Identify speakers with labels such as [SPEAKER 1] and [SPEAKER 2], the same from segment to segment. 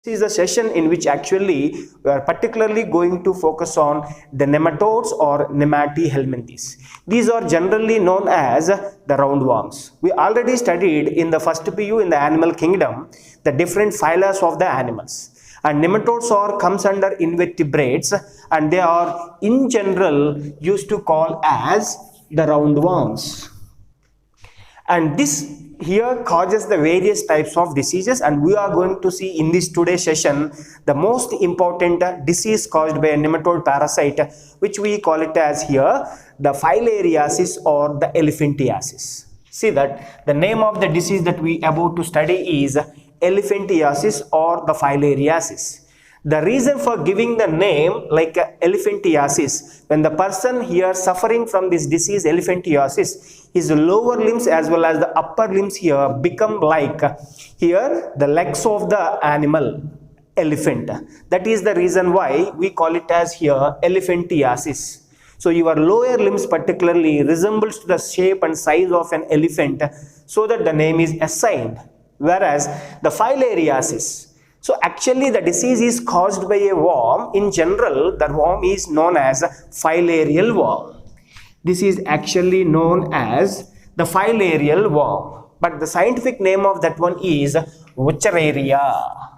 [SPEAKER 1] This is a session in which actually we are particularly going to focus on the nematodes or Nematihelminthes. These are generally known as the roundworms. We already studied in the first PU in the animal kingdom the different phyla of the animals. And nematodes comes under invertebrates, and they are in general used to call as the roundworms. And this here causes the various types of diseases, and we are going to see in this today's session the most important disease caused by a nematode parasite, which we call it as here the Filariasis or the elephantiasis. See that the name of the disease that we are about to study is elephantiasis or the Filariasis. The reason for giving the name like elephantiasis, when the person here suffering from this disease elephantiasis, his lower limbs as well as the upper limbs here become like here the legs of the animal elephant. That is the reason why we call it as here elephantiasis. So your lower limbs particularly resembles to the shape and size of an elephant, so that the name is assigned. Whereas the Filariasis, so actually the disease is caused by a worm. In general, the worm is known as filarial worm. This is actually known as the filarial worm. But the scientific name of that one is Wuchereria.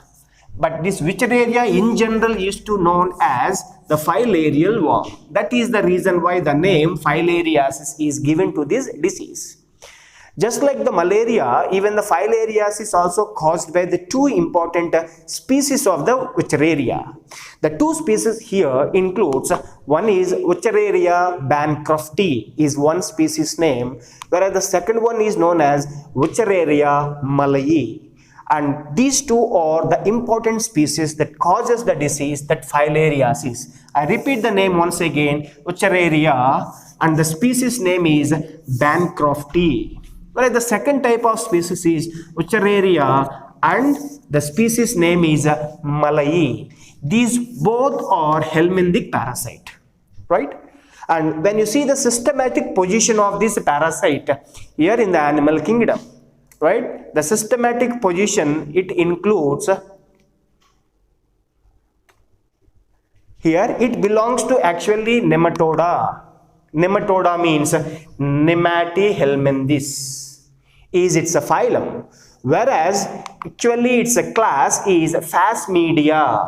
[SPEAKER 1] But this Wuchereria in general used to known as the filarial worm. That is the reason why the name Filariasis is given to this disease. Just like the malaria, even the Filariasis is also caused by the two important species of the Wuchereria. The two species here includes, one is Wuchereria bancrofti is one species name, whereas the second one is known as Wuchereria malayi. And these two are the important species that causes the disease, that Filariasis. I repeat the name once again, Wuchereria, and the species name is bancrofti. Whereas the second type of species is Wuchereria and the species name is malayi. These both are helminthic parasite, right? And when you see the systematic position of this parasite here in the animal kingdom, right? The systematic position, it includes here it belongs to actually Nematoda. Nematoda means Nematihelminthes. It's a phylum, whereas actually it's a class is Phasmidia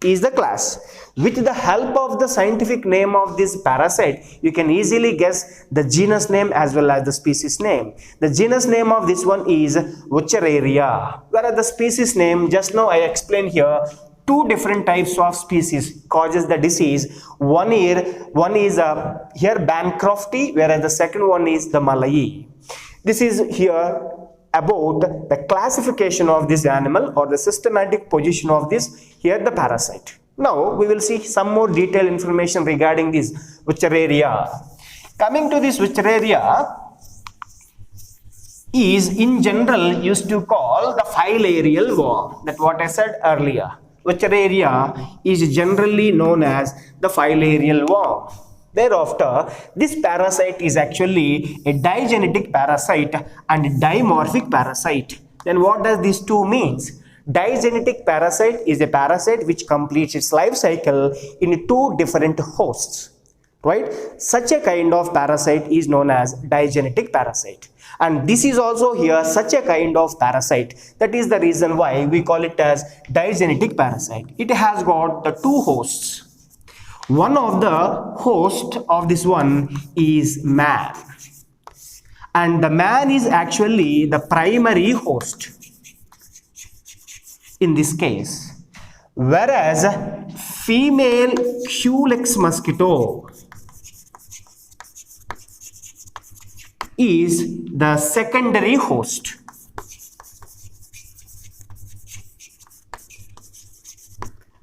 [SPEAKER 1] is the class. With the help of the scientific name of this parasite, you can easily guess the genus name as well as the species name. The genus name of this one is Wuchereria, whereas the species name, just now I explained here, two different types of species causes the disease. One is here bancrofti, whereas the second one is the malayi. This is here about the classification of this animal or the systematic position of this here the parasite. Now we will see some more detailed information regarding this Wuchereria. Coming to this Wuchereria is in general used to call the filarial worm. That what I said earlier. Wuchereria is generally known as the filarial worm. Thereafter, this parasite is actually a digenetic parasite and a dimorphic parasite. Then what does these two means? Digenetic parasite is a parasite which completes its life cycle in two different hosts, right? Such a kind of parasite is known as digenetic parasite. And this is also here such a kind of parasite. That is the reason why we call it as digenetic parasite. It has got the two hosts. One of the host of this one is man, and the man is actually the primary host in this case, whereas female Culex mosquito is the secondary host.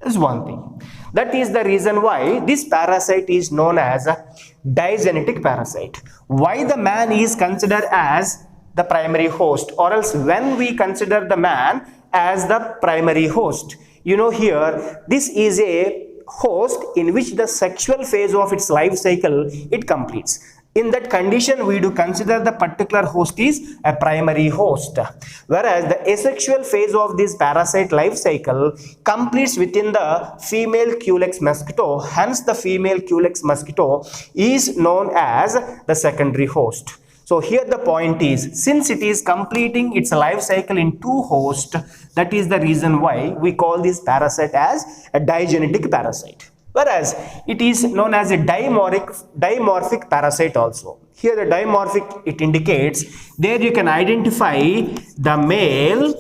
[SPEAKER 1] That's one thing. That is the reason why this parasite is known as a digenetic parasite. Why the man is considered as the primary host, or else when we consider the man as the primary host, you know here this is a host in which the sexual phase of its life cycle it completes. In that condition, we do consider the particular host is a primary host, whereas the asexual phase of this parasite life cycle completes within the female Culex mosquito. Hence, the female Culex mosquito is known as the secondary host. So here the point is, since it is completing its life cycle in two hosts, that is the reason why we call this parasite as a digenetic parasite. Whereas it is known as a dimorphic parasite also. Here the dimorphic, it indicates, there you can identify the male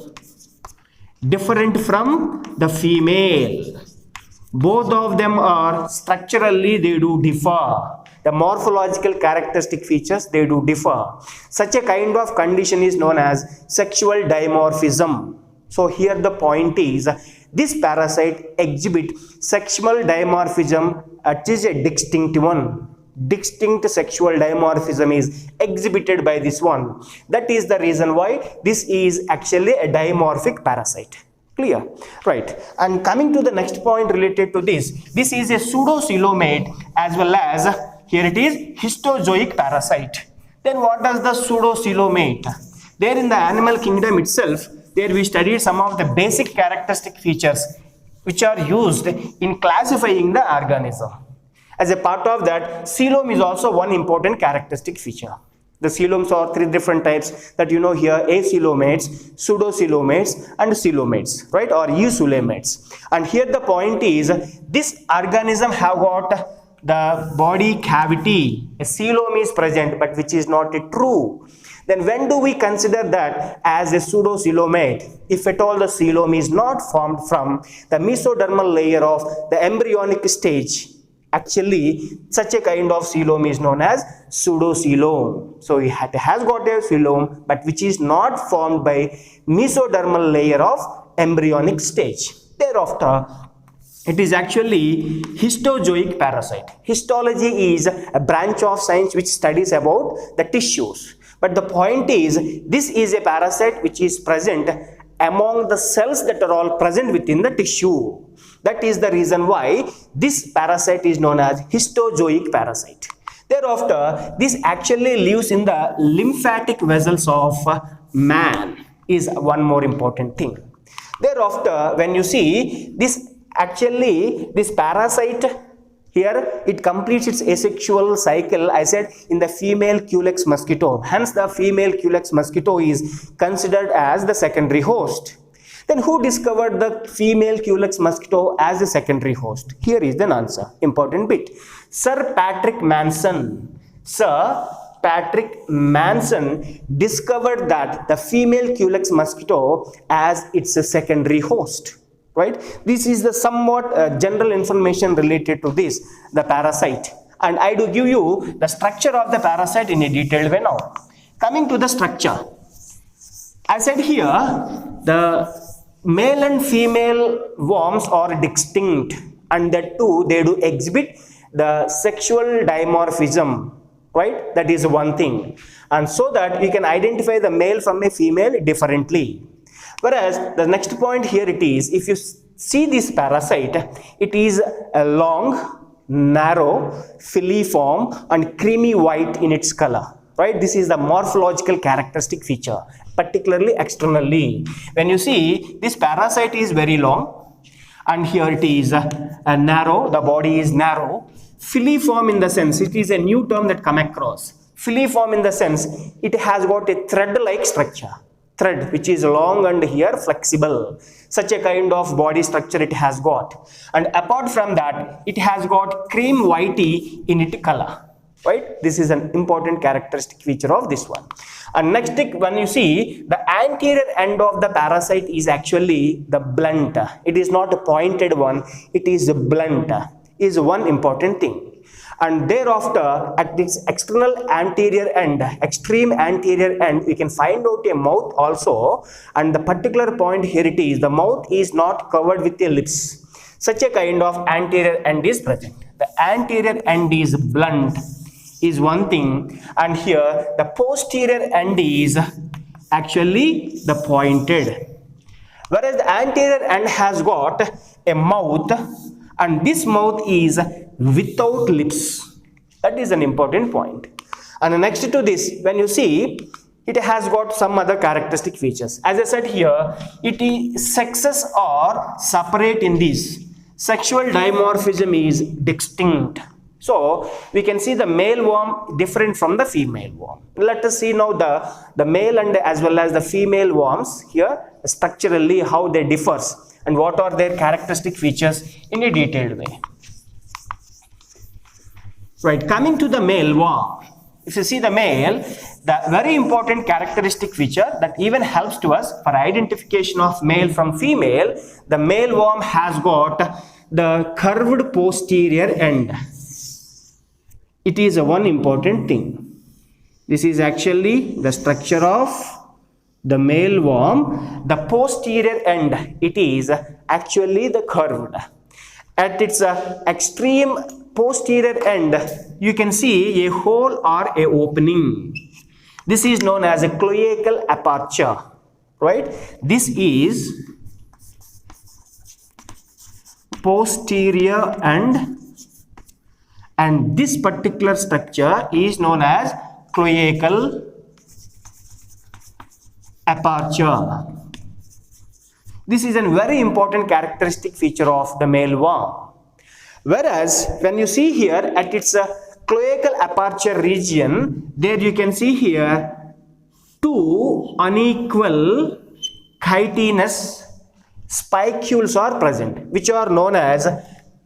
[SPEAKER 1] different from the female. Both of them are structurally, they do differ. The morphological characteristic features, they do differ. Such a kind of condition is known as sexual dimorphism. So here the point is, this parasite exhibit sexual dimorphism, it is a distinct one. Distinct sexual dimorphism is exhibited by this one. That is the reason why this is actually a dimorphic parasite. Clear? Right. And coming to the next point related to this is a pseudocoelomate as well as, here it is, histozoic parasite. Then what does the pseudocoelomate? There in the animal kingdom itself, there we studied some of the basic characteristic features which are used in classifying the organism. As a part of that, coelom is also one important characteristic feature. The coeloms are three different types that you know here: acoelomates, pseudocoelomates and coelomates, right, or eucoelomates. And here the point is, this organism have got the body cavity. A coelom is present, but which is not true. Then when do we consider that as a pseudocoelomate? If at all the coelom is not formed from the mesodermal layer of the embryonic stage, actually such a kind of coelom is known as pseudocoelom. So it has got a coelom, but which is not formed by mesodermal layer of embryonic stage. Thereafter, it is actually histozoic parasite. Histology is a branch of science which studies about the tissues. But the point is, this is a parasite which is present among the cells that are all present within the tissue. That is the reason why this parasite is known as histozoic parasite. Thereafter, this actually lives in the lymphatic vessels of man, is one more important thing. Thereafter, when you see this, actually this parasite, here it completes its asexual cycle, I said, in the female Culex mosquito. Hence the female Culex mosquito is considered as the secondary host. Then who discovered the female Culex mosquito as a secondary host? Here is the answer, important bit. Sir Patrick Manson. Sir Patrick Manson discovered that the female Culex mosquito as its secondary host. Right? This is the somewhat general information related to this, the parasite. And I do give you the structure of the parasite in a detailed way now. Coming to the structure, I said here, the male and female worms are distinct, and that too they do exhibit the sexual dimorphism, right? That is one thing. And so that we can identify the male from a female differently. Whereas the next point here it is, if you see this parasite, it is a long, narrow, filiform and creamy white in its color, right? This is the morphological characteristic feature, particularly externally. When you see, this parasite is very long and here it is narrow, the body is narrow. Filiform in the sense, it is a new term that come across. Filiform in the sense, it has got a thread-like structure. Thread which is long and here flexible. Such a kind of body structure it has got. And apart from that, it has got cream whitey in its color. Right? This is an important characteristic feature of this one. And next, when you see, the anterior end of the parasite is actually the blunt. It is not a pointed one, it is blunt, is one important thing. And thereafter, at this external anterior end, extreme anterior end, we can find out a mouth also. And the particular point here it is, the mouth is not covered with a lips. Such a kind of anterior end is present. The anterior end is blunt, is one thing. And here, the posterior end is actually the pointed. Whereas the anterior end has got a mouth, and this mouth is without lips. That is an important point. And next to this, when you see, it has got some other characteristic features. As I said here, sexes are separate in this. Sexual dimorphism is distinct. So we can see the male worm different from the female worm. Let us see now the male and as well as the female worms here structurally how they differs and what are their characteristic features in a detailed way. Right, coming to the male worm. If you see the male, the very important characteristic feature that even helps to us for identification of male from female, the male worm has got the curved posterior end. It is a one important thing. This is actually the structure of the male worm. The posterior end, it is actually the curved. At its extreme posterior end, you can see a hole or a opening. This is known as a cloacal aperture, right? This is posterior end, and this particular structure is known as cloacal aperture. This is a very important characteristic feature of the male worm. Whereas when you see here at its cloacal aperture region, there you can see here two unequal chitinous spicules are present, which are known as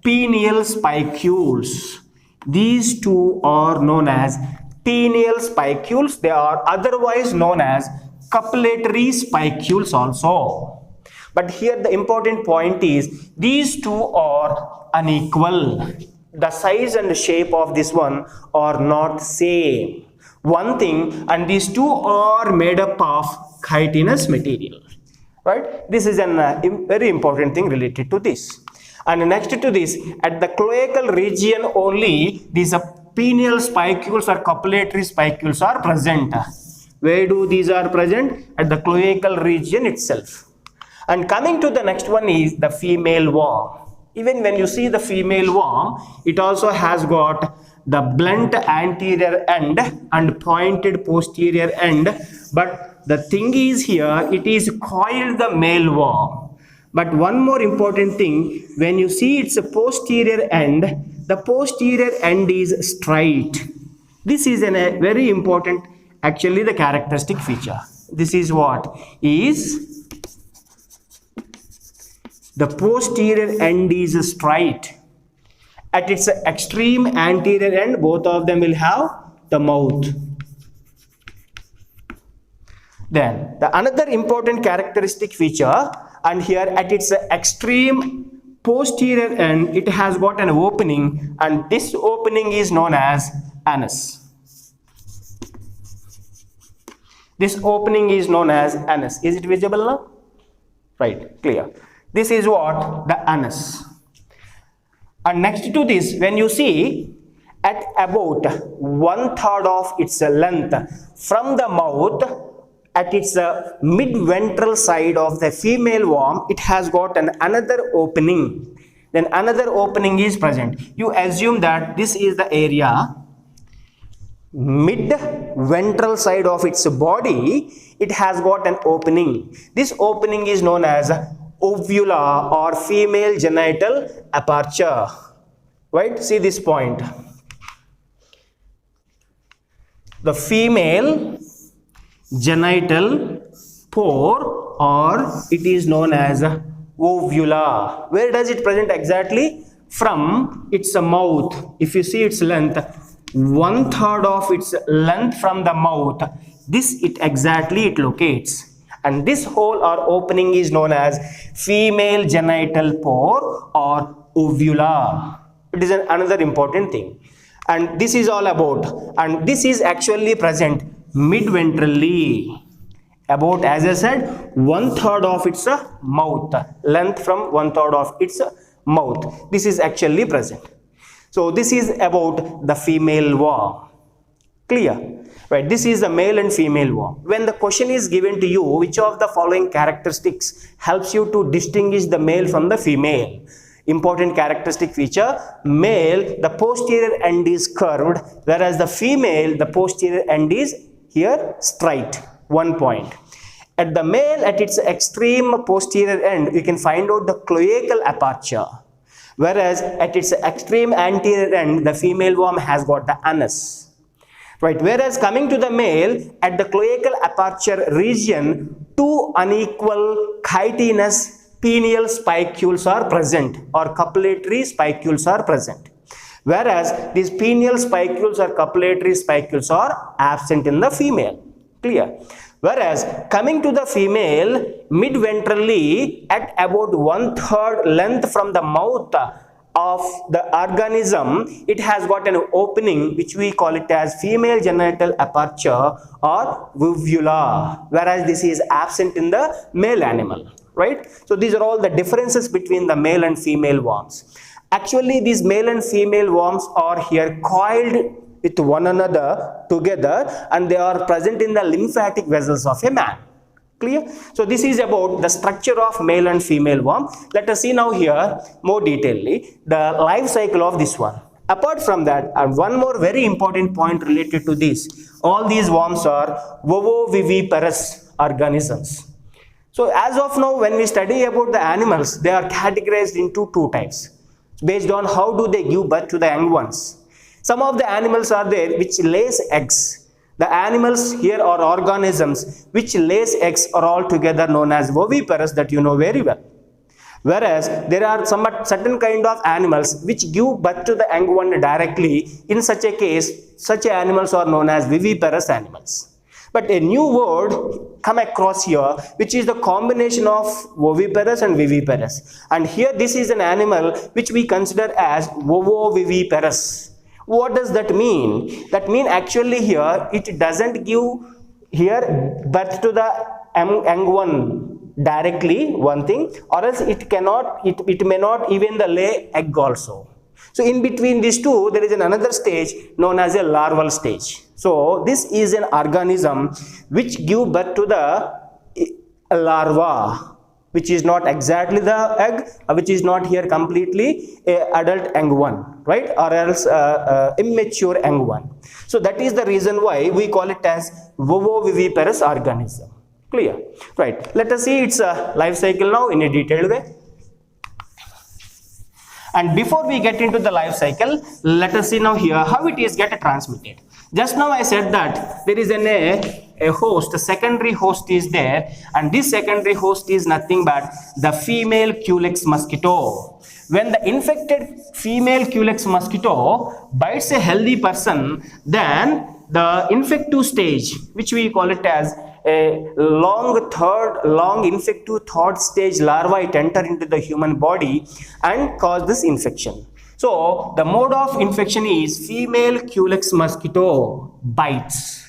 [SPEAKER 1] pineal spicules. These two are known as pineal spicules. They are otherwise known as copulatory spicules also. But here the important point is these two are unequal. The size and the shape of this one are not same. One thing, and these two are made up of chitinous material. Right? This is a very important thing related to this. And next to this, at the cloacal region only, these pineal spicules or copulatory spicules are present. Where do these are present? At the cloacal region itself. And coming to the next one is the female worm. Even when you see the female worm, it also has got the blunt anterior end and pointed posterior end. But the thing is here, it is called the male worm. But one more important thing, when you see its posterior end, the posterior end is straight. This is a very important, actually the characteristic feature. This is what is the posterior end is straight. At its extreme anterior end, both of them will have the mouth. Then the another important characteristic feature, and here at its extreme posterior end, it has got an opening, and this opening is known as anus. This opening is known as anus. Is it visible now? Right, clear. This is what? The anus. And next to this, when you see at about 1/3 of its length from the mouth, at its mid-ventral side of the female worm, it has got another opening. Then another opening is present. You assume that this is the area mid-ventral side of its body. It has got an opening. This opening is known as ovula or female genital aperture. Right? See this point. The female genital pore, or it is known as ovula. Where does it present exactly? From its mouth. If you see its length, 1/3 of its length from the mouth, this it exactly it locates. And this hole or opening is known as female genital pore or ovula. It is another important thing. And this is all about, and this is actually present mid-ventrally, about, as I said, 1/3 of its mouth, length from 1/3 of its mouth. This is actually present. So this is about the female worm. Clear? Right, this is the male and female worm. When the question is given to you, which of the following characteristics helps you to distinguish the male from the female? Important characteristic feature: male, the posterior end is curved, whereas the female, the posterior end is here straight, 1 point. At the male, at its extreme posterior end, you can find out the cloacal aperture, whereas at its extreme anterior end, the female worm has got the anus. Right, whereas coming to the male, at the cloacal aperture region, two unequal chitinous pineal spicules are present, or copulatory spicules are present, whereas these pineal spicules or copulatory spicules are absent in the female. Clear? Whereas coming to the female, mid-ventrally at about 1/3 length from the mouth of the organism, it has got an opening which we call it as female genital aperture or uvula, whereas this is absent in the male animal, right? So these are all the differences between the male and female worms. Actually, these male and female worms are here coiled with one another together, and they are present in the lymphatic vessels of a man. Clear? So this is about the structure of male and female worm. Let us see now here more detailedly the life cycle of this one. Apart from that, one more very important point related to this: all these worms are ovoviviparous organisms. So as of now, when we study about the animals, they are categorized into two types based on how do they give birth to the young ones. Some of the animals are there which lays eggs. The animals here or organisms which lays eggs are altogether known as oviparous, that you know very well. Whereas there are some certain kind of animals which give birth to the young one directly. In such a case, such animals are known as viviparous animals. But a new word come across here, which is the combination of oviparous and viviparous. And here this is an animal which we consider as ovoviviparous. What does that mean? That means actually here it doesn't give here birth to the young one directly, one thing, or else it cannot, it may not even the lay egg also. So in between these two, there is another stage known as a larval stage. So this is an organism which give birth to the larva, which is not exactly the egg, which is not here completely a adult young one, right, or else immature young one. So that is the reason why we call it as ovoviviparous organism. Clear? Right. Let us see its life cycle now in a detailed way. And before we get into the life cycle, let us see now here how it is get transmitted. Just now I said that there is a host, a secondary host is there, and this secondary host is nothing but the female Culex mosquito. When the infected female Culex mosquito bites a healthy person, then the infective stage, which we call it as a long infective third stage larva, it enter into the human body and cause this infection. So the mode of infection is female Culex mosquito bites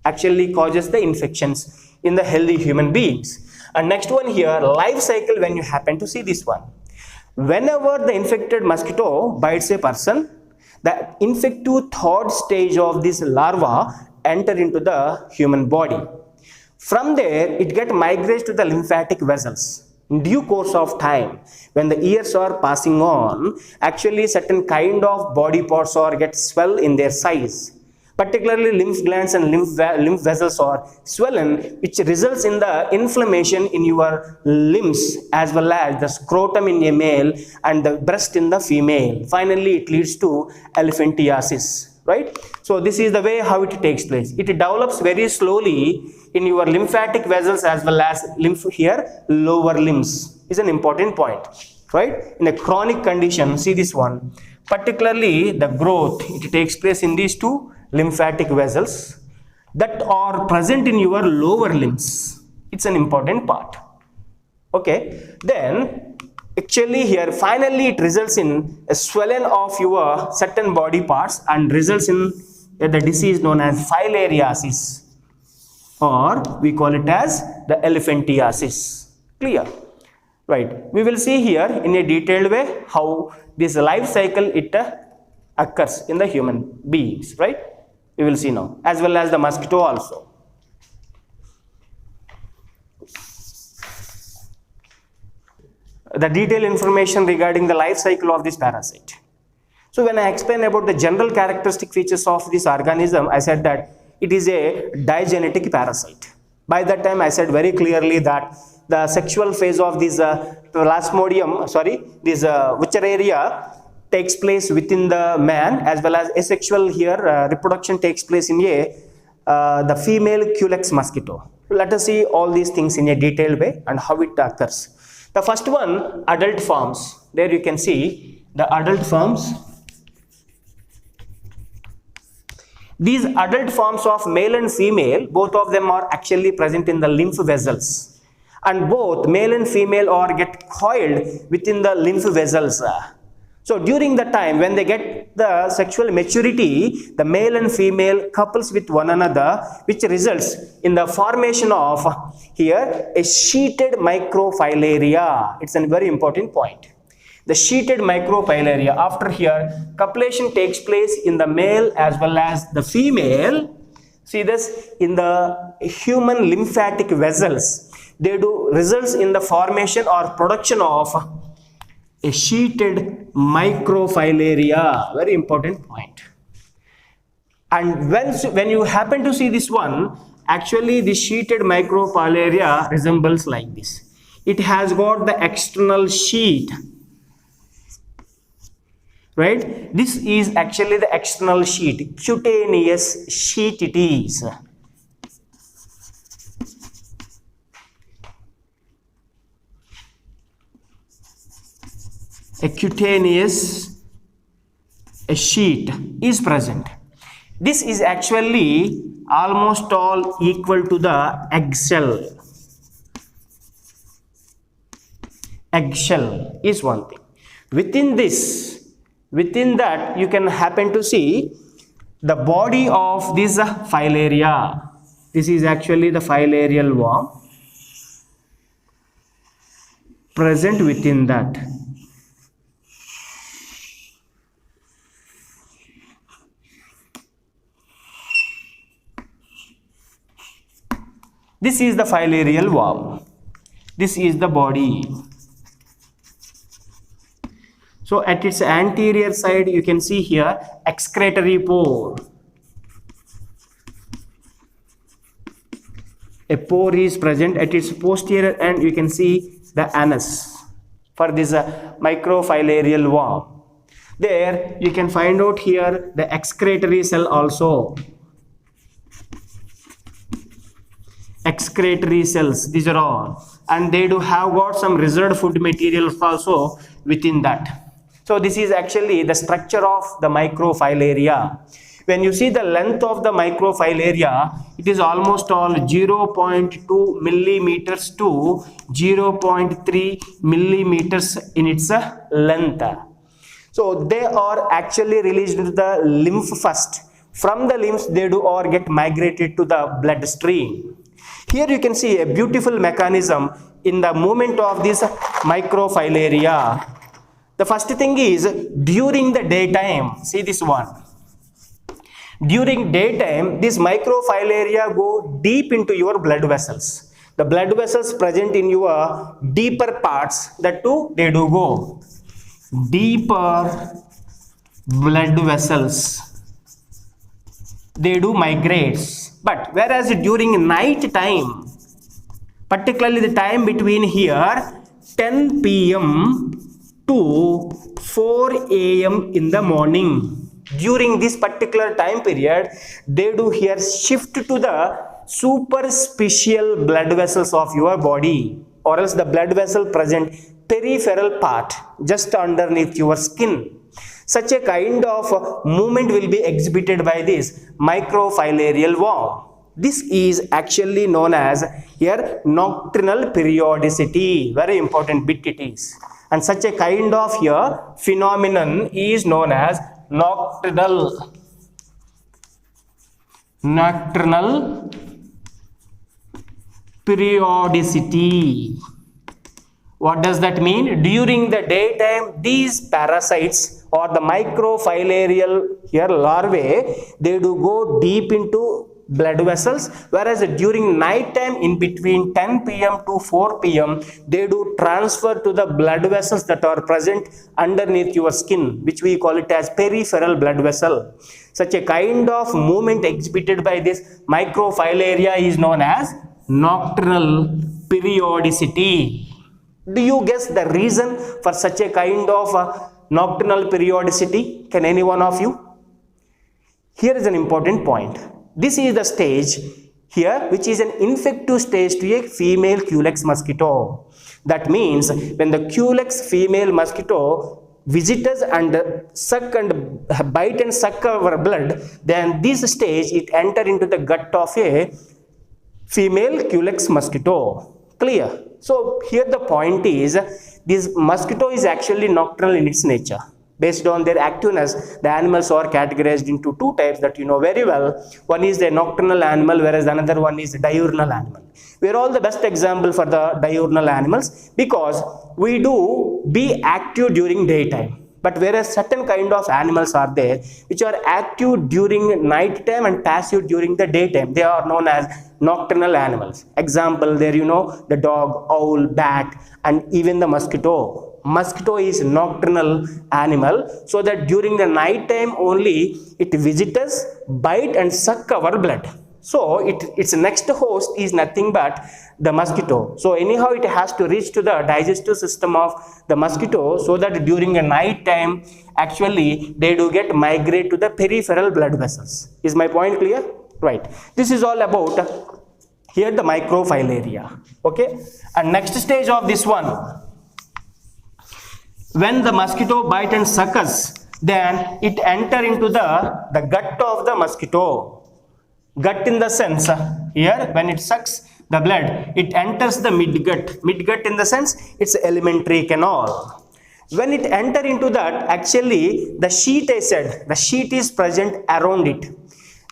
[SPEAKER 1] actually causes the infections in the healthy human beings. And next one here, life cycle, when you happen to see this one. Whenever the infected mosquito bites a person, the infective third stage of this larva enter into the human body. From there, it migrates to the lymphatic vessels. In due course of time, when the years are passing on, actually certain kind of body parts are get swell in their size. Particularly lymph glands and lymph vessels are swollen, which results in the inflammation in your limbs as well as the scrotum in a male and the breast in the female. Finally, it leads to elephantiasis, right? So this is the way how it takes place. It develops very slowly in your lymphatic vessels as well as lymph here, lower limbs is an important point, right? In a chronic condition, see this one, particularly the growth, it takes place in these two lymphatic vessels that are present in your lower limbs. It's an important part. Okay, then actually here finally it results in a swelling of your certain body parts and results in the disease known as filariasis, or we call it as the elephantiasis. Clear? Right. We will see here in a detailed way how this life cycle it occurs in the human beings, right? We will see now, as well as the mosquito also. the detailed information regarding the life cycle of this parasite. So when I explain about the general characteristic features of this organism, I said that it is a digenetic parasite. By that time I said very clearly that the sexual phase of this Wuchereria takes place within the man, as well as asexual here reproduction takes place in the female Culex mosquito. Let us see all these things in a detailed way and how it occurs. The first one, adult forms. There you can see the adult forms. These adult forms of male and female, both of them are actually present in the lymph vessels, and both male and female are get coiled within the lymph vessels. So during the time when they get the sexual maturity, the male and female couples with one another, which results in the formation of here a sheeted microfilaria. It's a very important point. The sheeted microfilaria. After here, copulation takes place in the male as well as the female. See this in the human lymphatic vessels. They do results in the formation or production of a sheeted microfilaria. Very important point. And when you happen to see this one, actually the sheeted microfilaria resembles like this. It has got the external sheet. Right? This is actually the external sheet, cutaneous sheet it is. A cutaneous sheet is present. This is actually almost all equal to the eggshell. Eggshell is one thing. Within that you can happen to see the body of this filaria. This is actually the filarial worm present within that. This is the filarial worm. This is the body. So at its anterior side you can see here excretory pore. A pore is present. At its posterior end you can see the anus for this microfilarial worm. There you can find out here the excretory cell also. Excretory cells, these are all, and they do have got some reserved food materials also within that. So this is actually the structure of the microfilaria. When you see the length of the microfilaria, it is almost all 0.2 millimeters to 0.3 millimeters in its length. So they are actually released into the lymph first. From the lymphs they do or get migrated to the bloodstream. Here you can see a beautiful mechanism in the movement of this microfilaria. The first thing is during the daytime, see this one. During daytime, this microfilaria go deep into your blood vessels. The blood vessels present in your deeper parts, that too they do go. Deeper blood vessels, they do migrate. But whereas during night time, particularly the time between here 10 p.m. to 4 a.m. in the morning, during this particular time period, they do here shift to the superficial blood vessels of your body, or else the blood vessel present peripheral part just underneath your skin. Such a kind of movement will be exhibited by this microfilarial worm. This is actually known as here nocturnal periodicity. Very important bit it is. And such a kind of here phenomenon is known as nocturnal periodicity. What does that mean? During the daytime, these parasites or the microfilarial here larvae, they do go deep into blood vessels, whereas during night time in between 10 p.m. to 4 p.m. they do transfer to the blood vessels that are present underneath your skin, which we call it as peripheral blood vessel. Such a kind of movement exhibited by this microfilaria is known as nocturnal periodicity. Do you guess the reason for such a kind of nocturnal periodicity? Can any one of you? Here is an important point. This is the stage here which is an infective stage to a female Culex mosquito. That means when the Culex female mosquito visit us and suck and bite and suck our blood, then this stage it enter into the gut of a female Culex mosquito. Clear? So here the point is, this mosquito is actually nocturnal in its nature. Based on their activeness, the animals are categorized into two types that you know very well. One is the nocturnal animal, whereas another one is the diurnal animal. We are all the best example for the diurnal animals because we do be active during daytime. But whereas certain kind of animals are there which are active during night time and passive during the daytime, they are known as nocturnal animals. Example there, you know, the dog, owl, bat, and even the mosquito. Mosquito is nocturnal animal, so that during the night time only it visits us, bite and suck our blood. So its next host is nothing but the mosquito. So anyhow it has to reach to the digestive system of the mosquito, so that during the night time actually they do get migrate to the peripheral blood vessels. Is my point clear? Right. This is all about here the microfilaria. Okay. And next stage of this one, when the mosquito bite and suck us, then it enter into the gut of the mosquito. Gut in the sense, here when it sucks the blood, it enters the midgut. Midgut in the sense, it's alimentary canal. When it enter into that, actually the sheet I said, the sheet is present around it.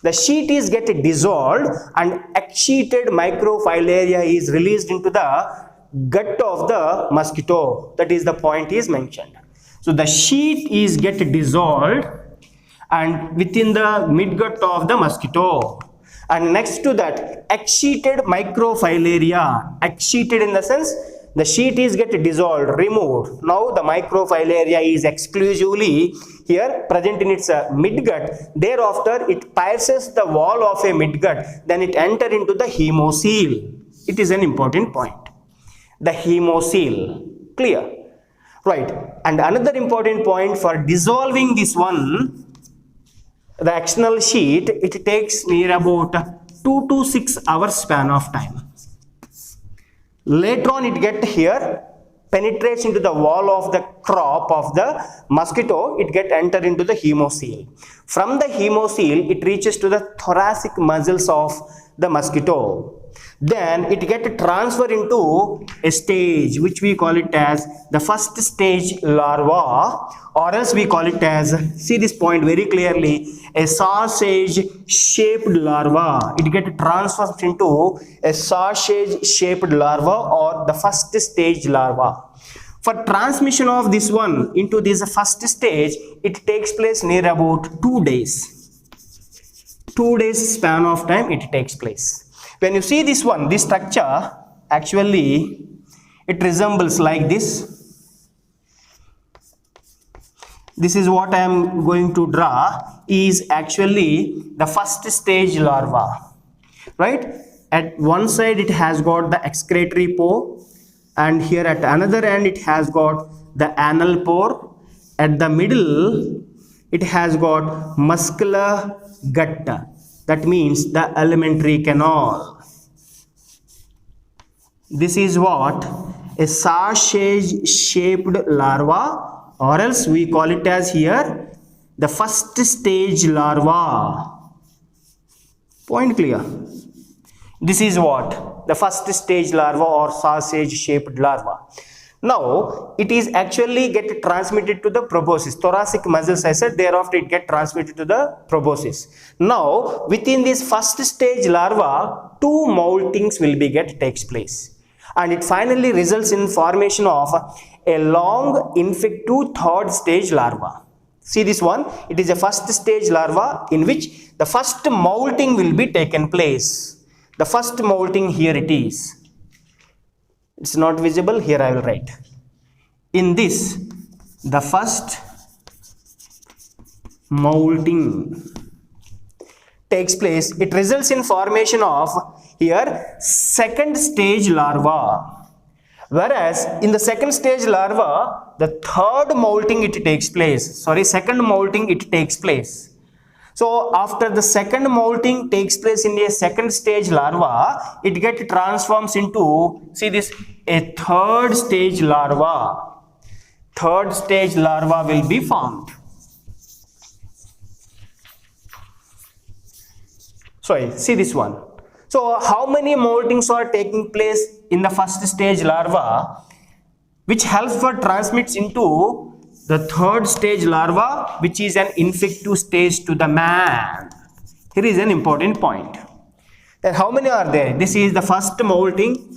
[SPEAKER 1] The sheet is get dissolved and excited microfilaria is released into the gut of the mosquito. That is the point is mentioned. So the sheet is get dissolved and within the midgut of the mosquito. And next to that, excited microfilaria. Excited in the sense, the sheet is get dissolved, removed. Now the microfilaria is exclusively here present in its midgut. Thereafter it pierces the wall of a midgut. Then it enter into the hemocoel. It is an important point. The hemocoel. Clear? Right. And another important point for dissolving this one, the external sheet, it takes near about 2 to 6 hours span of time. Later on it get here, penetrates into the wall of the crop of the mosquito, it get enter into the hemocoel. From the hemocoel, it reaches to the thoracic muscles of the mosquito. Then it get transferred into a stage which we call it as the first stage larva, or else we call it as, see this point very clearly, a sausage shaped larva. It get transferred into a sausage shaped larva or the first stage larva. For transmission of this one into this first stage, it takes place near about 2 days. 2 days span of time it takes place. When you see this one, this structure, actually it resembles like this. This is what I am going to draw, is actually the first stage larva, right? At one side it has got the excretory pore, and here at another end it has got the anal pore. At the middle it has got muscular gut. That means the alimentary canal. This is what a sausage shaped larva, or else we call it as here the first stage larva. Point clear? This is what the first stage larva or sausage shaped larva. Now it is actually get transmitted to the proboscis, thoracic muscles I said, thereafter it get transmitted to the proboscis. Now within this first stage larva, 2 moltings will be takes place, and it finally results in formation of a long infective third stage larva. See this one, it is a first stage larva in which the first molting will be taken place. The first molting, here it is. It's not visible, here I will write. In this, the first molting takes place. It results in formation of here second stage larva. Whereas in the second stage larva, the third molting it takes place. Second molting it takes place. So after the second molting takes place in a second stage larva, it gets transforms into, see this, a third stage larva. Third stage larva will be formed. See this one. So how many moltings are taking place in the first stage larva, which helps for transmits into the third stage larva, which is an infective stage to the man. Here is an important point. Then how many are there? This is the first molting.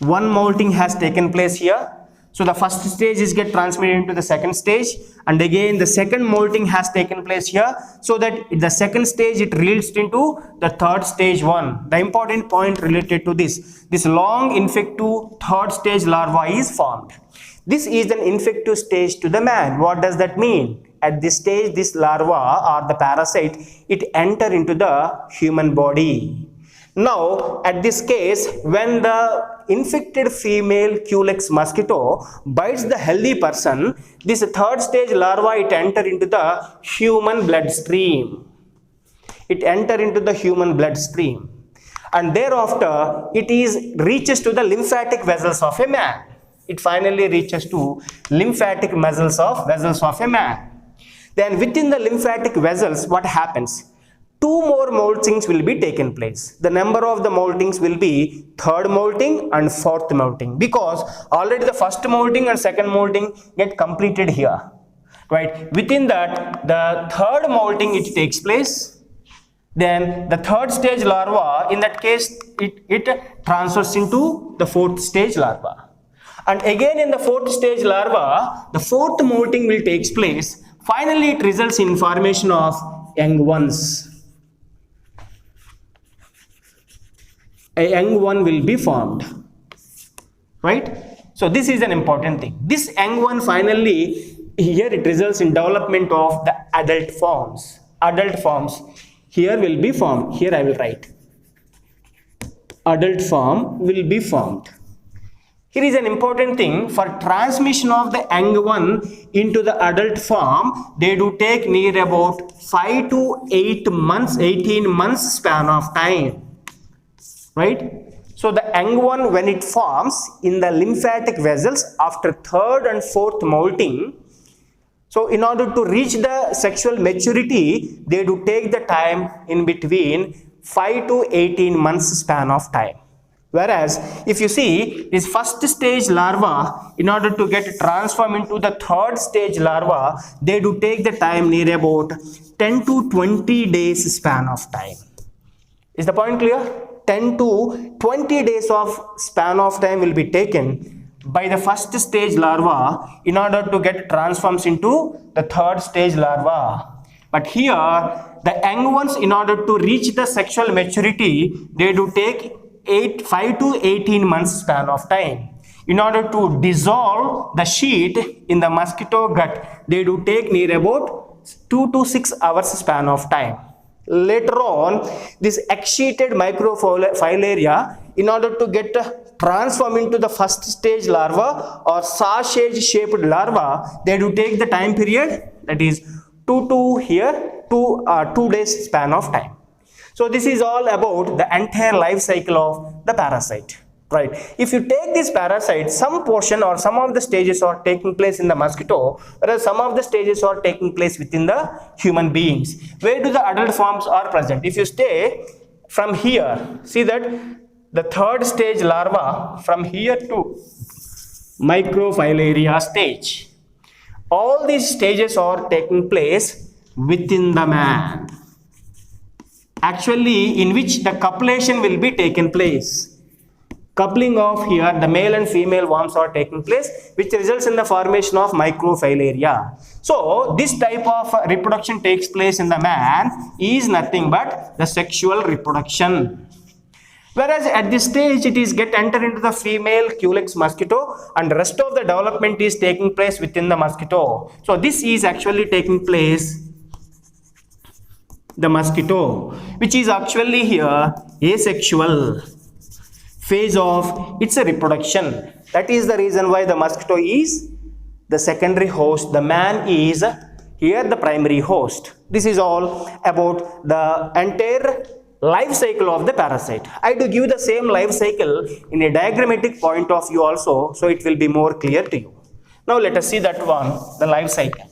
[SPEAKER 1] One molting has taken place here. So the first stage is get transmitted into the second stage, and again the second molting has taken place here, so that the second stage it relates into the third stage one. The important point related to this long infective third stage larva is formed. This is an infective stage to the man. What does that mean? At this stage, this larva or the parasite, it enter into the human body. Now, at this case, when the infected female Culex mosquito bites the healthy person, this third stage larva, it enter into the human bloodstream. It enter into the human bloodstream. And thereafter, it reaches to the lymphatic vessels of a man. It finally reaches to lymphatic vessels of a man. Then within the lymphatic vessels, what happens? Two more moltings will be taken place. The number of the moltings will be third molting and fourth molting, because already the first molting and second molting get completed here, right? Within that, the third molting it takes place. Then the third stage larva, in that case, it transfers into the fourth stage larva. And again in the fourth stage larva, the fourth molting will take place. Finally, it results in formation of young ones. A young one will be formed, right? So this is an important thing. This young one finally, here it results in development of the adult forms. Adult forms here will be formed. Here I will write. Adult form will be formed. Here is an important thing. For transmission of the young one into the adult form, they do take near about 5 to 8 months, 18 months span of time. Right? So the young one, when it forms in the lymphatic vessels after third and fourth molting, so in order to reach the sexual maturity, they do take the time in between 5 to 18 months span of time. Whereas if you see this first stage larva, in order to get transformed into the third stage larva, they do take the time near about 10 to 20 days span of time. Is the point clear? 10 to 20 days of span of time will be taken by the first stage larva in order to get transforms into the third stage larva. But here, the young ones, in order to reach the sexual maturity, they do take 5 to 18 months span of time. In order to dissolve the sheet in the mosquito gut, they do take near about 2 to 6 hours span of time. Later on, this excited microfilaria, in order to get transform into the first stage larva or sausage shaped larva, they do take the time period, that is 2 days span of time. So this is all about the entire life cycle of the parasite, right? If you take this parasite, some portion or some of the stages are taking place in the mosquito, whereas some of the stages are taking place within the human beings. Where do the adult forms are present? If you stay from here, see that the third stage larva from here to microfilaria stage. All these stages are taking place within the man. Actually, in which the copulation will be taken place. coupling of here the male and female worms are taking place, which results in the formation of microfilaria. So this type of reproduction takes place in the man is nothing but the sexual reproduction. Whereas at this stage it is enter into the female culex mosquito, and the rest of the development is taking place within the mosquito. So this is actually taking place the mosquito, which is actually here asexual phase of its reproduction. That is the reason why the mosquito is the secondary host, the man is here the primary host. This is all about the entire life cycle of the parasite. I do give the same life cycle in a diagrammatic point of view also, so it will be more clear to you. Now let us see that one, the life cycle.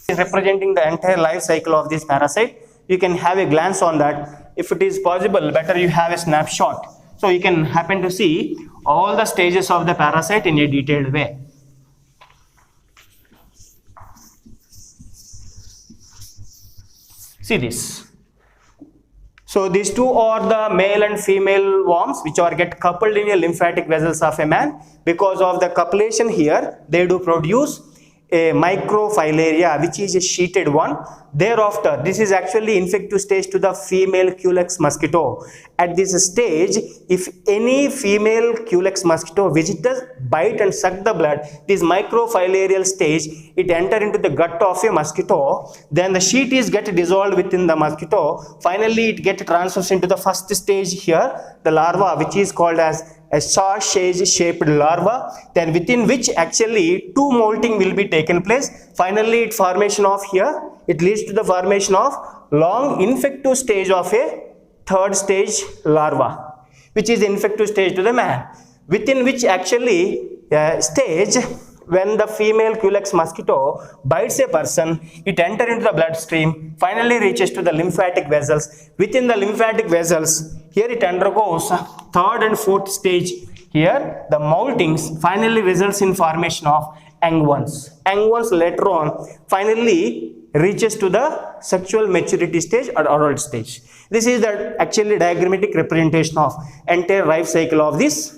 [SPEAKER 1] Representing the entire life cycle of this parasite. You can have a glance on that. If it is possible, better you have a snapshot, so you can happen to see all the stages of the parasite in a detailed way. See this. So these two are the male and female worms which are get coupled in a lymphatic vessels of a man. Because of the couplation here, they do produce a microfilaria, which is a sheeted one. Thereafter, this is actually infective stage to the female culex mosquito. At this stage, if any female culex mosquito visitors bite and suck the blood, this microfilarial stage, it enter into the gut of a mosquito. Then the sheet is get dissolved within the mosquito. Finally, it get transfers into the first stage here, the larva, which is called as a sausage shaped larva, then within which actually two molting will be taken place. Finally, it formation of here, it leads to the formation of long infective stage of a third stage larva, which is infective stage to the man, within which actually stage when the female culex mosquito bites a person, it enter into the bloodstream, finally reaches to the lymphatic vessels. Within the lymphatic vessels, here it undergoes third and fourth stage. Here the moltings finally results in formation of young ones. Young ones later on finally reaches to the sexual maturity stage or adult stage. This is the actually diagrammatic representation of entire life cycle of this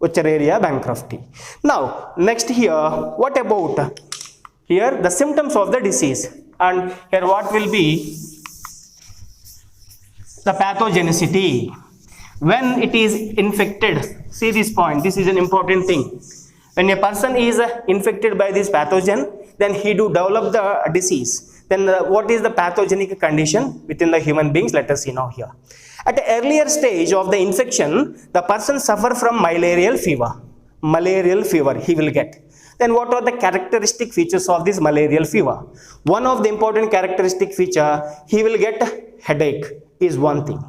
[SPEAKER 1] Wuchereria bancrofti. Now next here, what about here the symptoms of the disease, and here what will be the pathogenicity when it is infected. See this point, this is an important thing. When a person is infected by this pathogen, then he do develop the disease. Then what is the pathogenic condition within the human beings? Let us see now here. At the earlier stage of the infection, the person suffer from malarial fever. Malarial fever he will get. Then what are the characteristic features of this malarial fever? One of the important characteristic feature, he will get headache is one thing.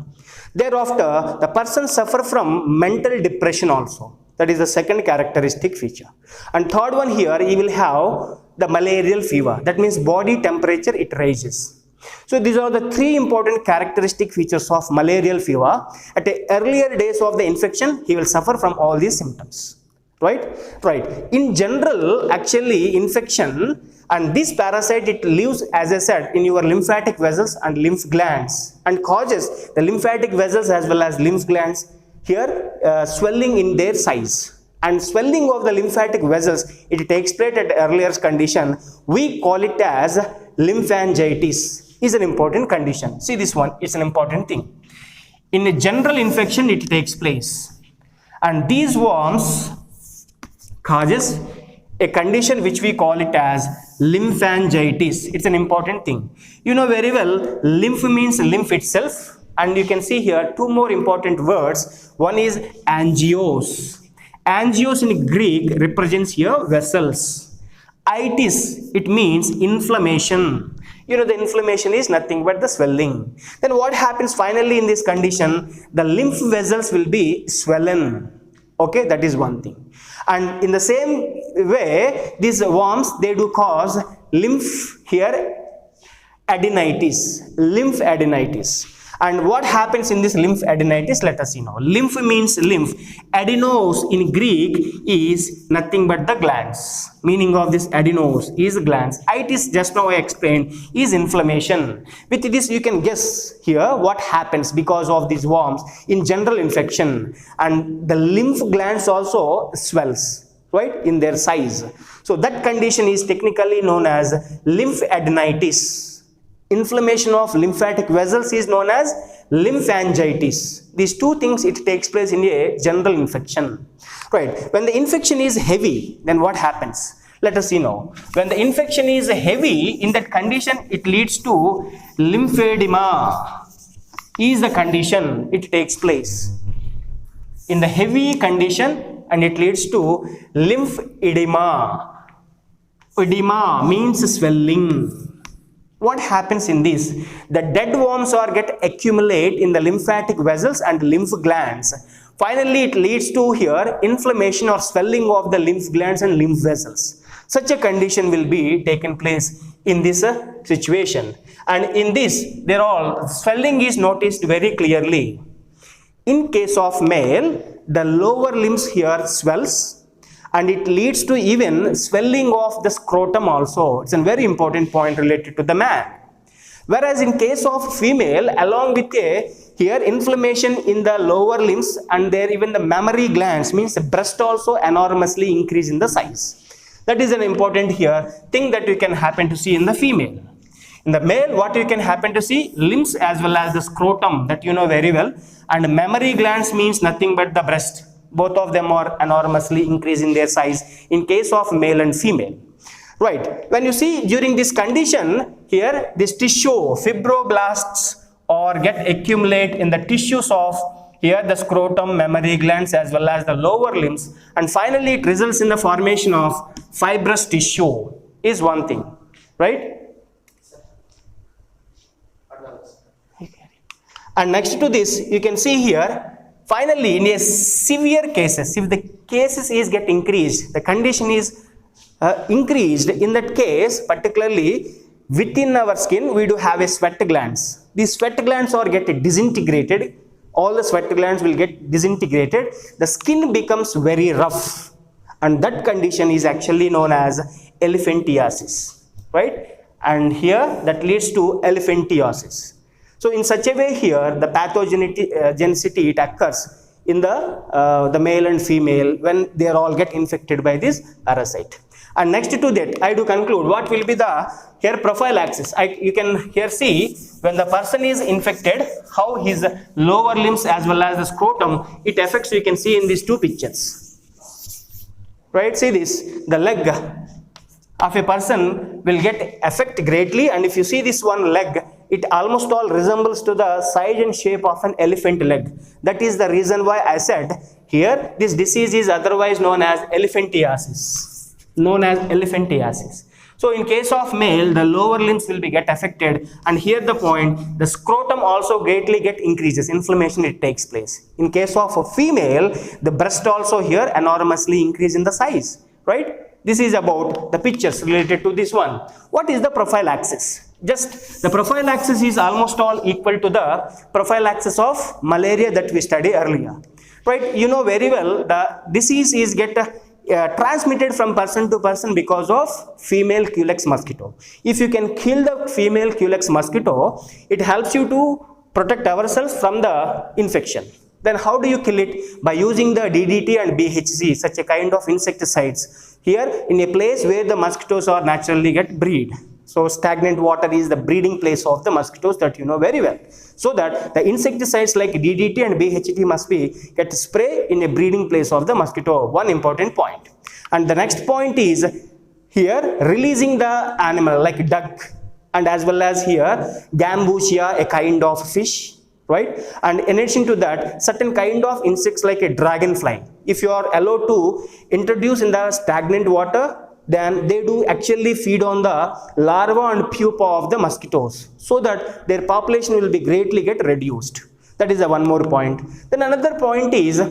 [SPEAKER 1] Thereafter, the person suffer from mental depression also. That is the second characteristic feature. And third one here, he will have the malarial fever. That means body temperature, it rises. So these are the three important characteristic features of malarial fever. At the earlier days of the infection, he will suffer from all these symptoms. Right? In general, actually infection and this parasite, it lives, as I said, in your lymphatic vessels and lymph glands and causes the lymphatic vessels as well as lymph glands here swelling in their size. And swelling of the lymphatic vessels, it takes place at earlier condition. We call it as lymphangitis. Is an important condition. See this one, it's an important thing. In a general infection, it takes place. And these worms causes a condition which we call it as lymphangitis. It's an important thing. You know very well, lymph means lymph itself. And you can see here two more important words. One is angios. Angios in Greek represents here vessels. Itis, it means inflammation. You know, the inflammation is nothing but the swelling. Then what happens finally in this condition? The lymph vessels will be swollen. Okay, that is one thing. And in the same way, these worms, they do cause lymph here adenitis, lymph adenitis. And what happens in this lymphadenitis? Let us see now. Lymph means lymph. Adenos in Greek is nothing but the glands. Meaning of this adenos is glands. Itis, just now I explained, is inflammation. With this you can guess here what happens because of these worms in general infection. And the lymph glands also swells, right, in their size. So that condition is technically known as lymphadenitis. Inflammation of lymphatic vessels is known as lymphangitis. These two things, it takes place in a general infection, right? When the infection is heavy, then what happens? Let us see now. When the infection is heavy, in that condition it leads to lymphedema is the condition it takes place. In the heavy condition, and it leads to lymphedema. Edema means swelling. What happens in this? The dead worms get accumulate in the lymphatic vessels and lymph glands. Finally, it leads to here inflammation or swelling of the lymph glands and lymph vessels. Such a condition will be taken place in this situation. And in this, swelling is noticed very clearly. In case of male, the lower limbs here swells, and it leads to even swelling of the scrotum also. It's a very important point related to the man. Whereas in case of female, along with here inflammation in the lower limbs, and there even the mammary glands, means the breast also enormously increase in the size. That is an important here thing that you can happen to see in the female. In the male, what you can happen to see? Limbs as well as the scrotum, that you know very well. And mammary glands means nothing but the breast. Both of them are enormously increase in their size in case of male and female. Right. When you see during this condition, here this tissue, fibroblasts get accumulate in the tissues of here the scrotum, mammary glands as well as the lower limbs, and finally it results in the formation of fibrous tissue is one thing, right? And next to this, you can see here, finally in a severe cases, if the cases is get increased, the condition is increased, in that case, particularly within our skin, we do have a sweat glands. These sweat glands are get disintegrated. All the sweat glands will get disintegrated. The skin becomes very rough, and that condition is actually known as elephantiasis, right? And here that leads to elephantiasis. So in such a way here, the pathogenicity it occurs in the male and female when they all get infected by this parasite. And next to that, I do conclude what will be the here prophylaxis. You can here see when the person is infected, how his lower limbs as well as the scrotum, it affects. You can see in these two pictures, right? See this, the leg of a person will get affected greatly, and if you see this one leg, it almost all resembles to the size and shape of an elephant leg. That is the reason why I said here this disease is otherwise known as elephantiasis. So in case of male, the lower limbs will be get affected, and here the point, the scrotum also greatly get increases, inflammation it takes place. In case of a female, the breast also here enormously increase in the size, right? This is about the pictures related to this one. What is the prophylaxis? Just the prophylaxis is almost all equal to the prophylaxis of malaria that we studied earlier, right? You know very well the disease is get transmitted from person to person because of female Culex mosquito. If you can kill the female Culex mosquito, it helps you to protect ourselves from the infection. Then how do you kill it? By using the DDT and BHC, such a kind of insecticides, here in a place where the mosquitoes are naturally get breed. So stagnant water is the breeding place of the mosquitoes, that you know very well. So that the insecticides like DDT and BHT must be get spray in a breeding place of the mosquito. One important point. And the next point is here releasing the animal like duck, and as well as here gambusia, a kind of fish, right? And in addition to that, certain kind of insects like a dragonfly, if you are allowed to introduce in the stagnant water, then they do actually feed on the larva and pupa of the mosquitoes, so that their population will be greatly get reduced. That is one more point. Then another point is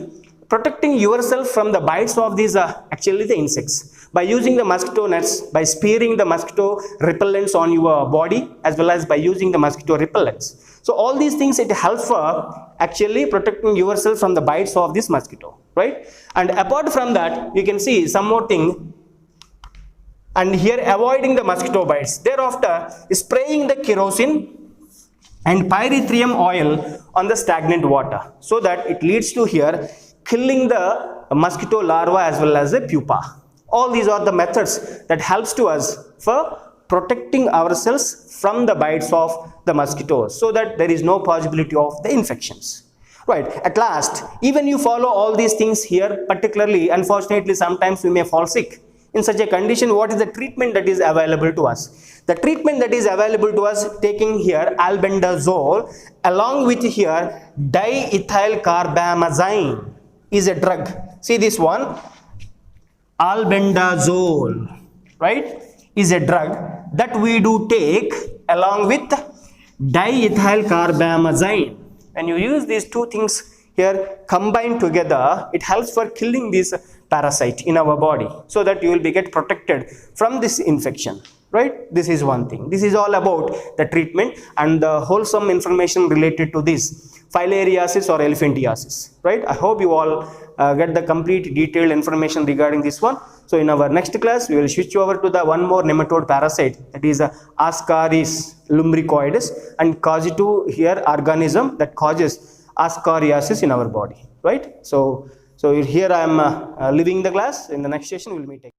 [SPEAKER 1] protecting yourself from the bites of these actually the insects by using the mosquito nets, by spearing the mosquito repellents on your body, as well as by using the mosquito repellents. So all these things, it helps for actually protecting yourself from the bites of this mosquito, right? And apart from that, you can see some more thing. And here, avoiding the mosquito bites. Thereafter, spraying the kerosene and pyrethrum oil on the stagnant water, so that it leads to here killing the mosquito larva as well as the pupa. All these are the methods that helps to us for protecting ourselves from the bites of the mosquitoes, so that there is no possibility of the infections. Right, at last, even you follow all these things here, particularly, unfortunately, sometimes we may fall sick. In such a condition, what is the treatment that is available to us? The treatment that is available to us, taking here albendazole along with here diethyl carbamazine is a drug. See this one, albendazole, right, is a drug that we do take along with diethyl carbamazine. When you use these two things here combined together, it helps for killing this parasite in our body, so that you will be get protected from this infection, right? This is one thing. This is all about the treatment and the wholesome information related to this filariasis or elephantiasis, right? I hope you all get the complete detailed information regarding this one. So in our next class, we will switch over to the one more nematode parasite, that is Ascaris lumbricoides, and causative here organism that causes ascariasis in our body, right? So here I am leaving the class. In the next session, we will meet again.